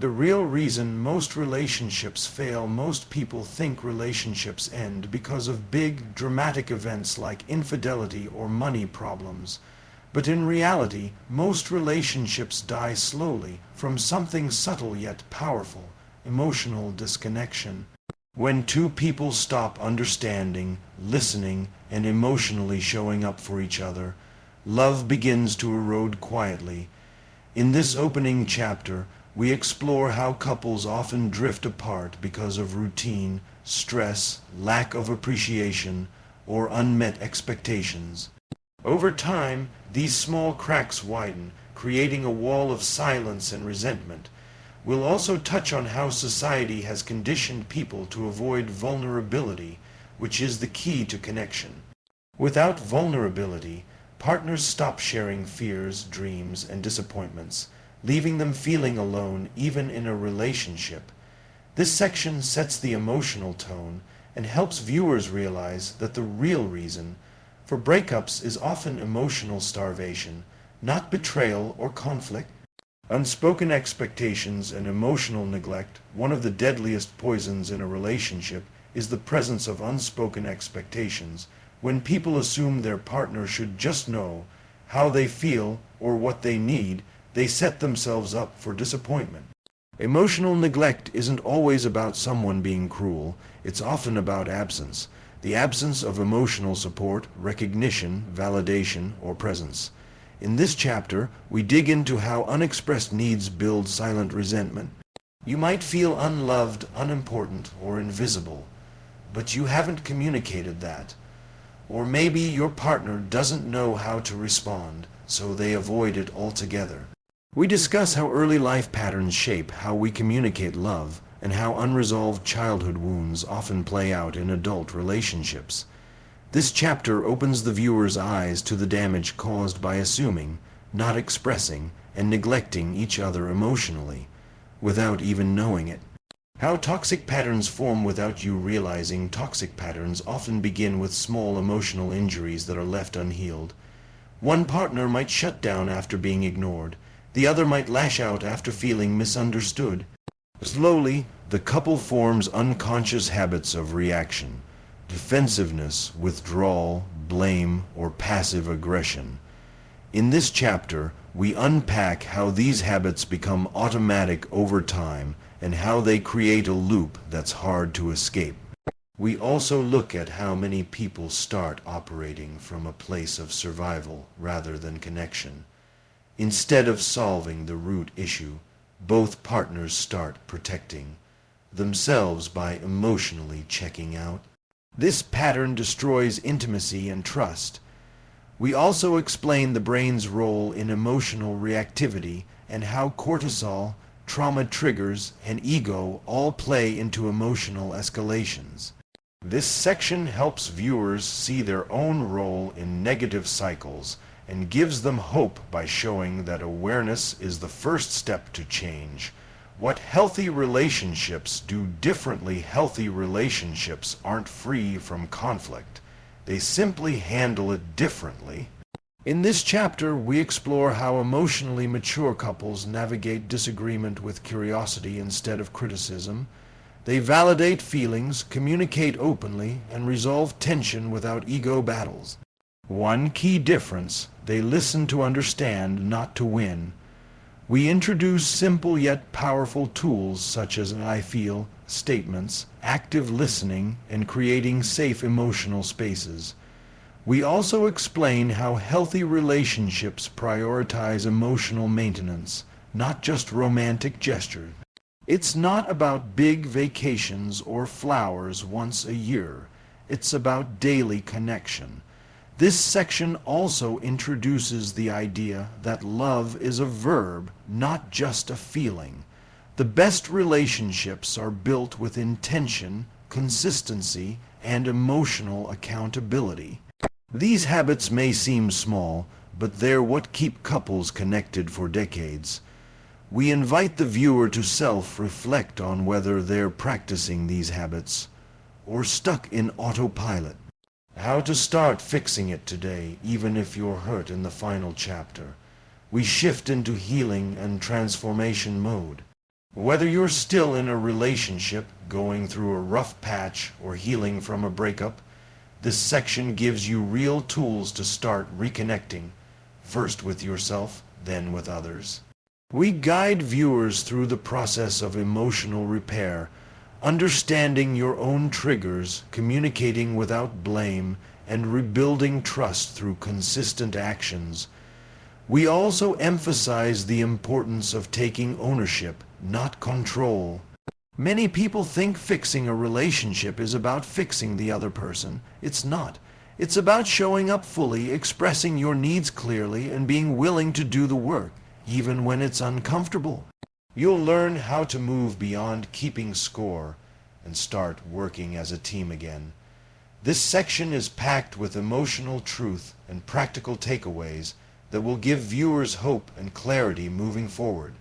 The real reason most relationships fail, most people think relationships end because of big, dramatic events like infidelity or money problems. But in reality, most relationships die slowly from something subtle yet powerful: emotional disconnection. When two people stop understanding, listening, and emotionally showing up for each other, love begins to erode quietly. In this opening chapter, we explore how couples often drift apart because of routine, stress, lack of appreciation, or unmet expectations. Over time, these small cracks widen, creating a wall of silence and resentment. We'll also touch on how society has conditioned people to avoid vulnerability, which is the key to connection. Without vulnerability, partners stop sharing fears, dreams, and disappointments, leaving them feeling alone even in a relationship. This section sets the emotional tone and helps viewers realize that the real reason for breakups is often emotional starvation, not betrayal or conflict. Unspoken expectations and emotional neglect. One of the deadliest poisons in a relationship is the presence of unspoken expectations. When people assume their partner should just know how they feel or what they need, they set themselves up for disappointment. Emotional neglect isn't always about someone being cruel. It's often about absence. The absence of emotional support, recognition, validation, or presence. In this chapter, we dig into how unexpressed needs build silent resentment. You might feel unloved, unimportant, or invisible, but you haven't communicated that. Or maybe your partner doesn't know how to respond, so they avoid it altogether. We discuss how early life patterns shape how we communicate love, and how unresolved childhood wounds often play out in adult relationships. This chapter opens the viewer's eyes to the damage caused by assuming, not expressing, and neglecting each other emotionally, without even knowing it. How toxic patterns form without you realizing. Toxic patterns often begin with small emotional injuries that are left unhealed. One partner might shut down after being ignored. The other might lash out after feeling misunderstood. Slowly, the couple forms unconscious habits of reaction: defensiveness, withdrawal, blame, or passive aggression. In this chapter, we unpack how these habits become automatic over time and how they create a loop that's hard to escape. We also look at how many people start operating from a place of survival rather than connection. Instead of solving the root issue, both partners start protecting themselves by emotionally checking out. This pattern destroys intimacy and trust. We also explain the brain's role in emotional reactivity and how cortisol, trauma triggers, and ego all play into emotional escalations. This section helps viewers see their own role in negative cycles and gives them hope by showing that awareness is the first step to change. What healthy relationships do differently. Healthy relationships aren't free from conflict. They simply handle it differently. In this chapter, we explore how emotionally mature couples navigate disagreement with curiosity instead of criticism. They validate feelings, communicate openly, and resolve tension without ego battles. One key difference: they listen to understand, not to win. We introduce simple yet powerful tools such as "I feel" statements, active listening, and creating safe emotional spaces. We also explain how healthy relationships prioritize emotional maintenance, not just romantic gestures. It's not about big vacations or flowers once a year. It's about daily connection. This section also introduces the idea that love is a verb, not just a feeling. The best relationships are built with intention, consistency, and emotional accountability. These habits may seem small, but they're what keep couples connected for decades. We invite the viewer to self-reflect on whether they're practicing these habits or stuck in autopilot. How to start fixing it today, even if you're hurt. In the final chapter, we shift into healing and transformation mode. Whether you're still in a relationship, going through a rough patch, or healing from a breakup, this section gives you real tools to start reconnecting, first with yourself, then with others. We guide viewers through the process of emotional repair, understanding your own triggers, communicating without blame, and rebuilding trust through consistent actions. We also emphasize the importance of taking ownership, not control. Many people think fixing a relationship is about fixing the other person. It's not. It's about showing up fully, expressing your needs clearly, and being willing to do the work, even when it's uncomfortable. You'll learn how to move beyond keeping score and start working as a team again. This section is packed with emotional truth and practical takeaways that will give viewers hope and clarity moving forward.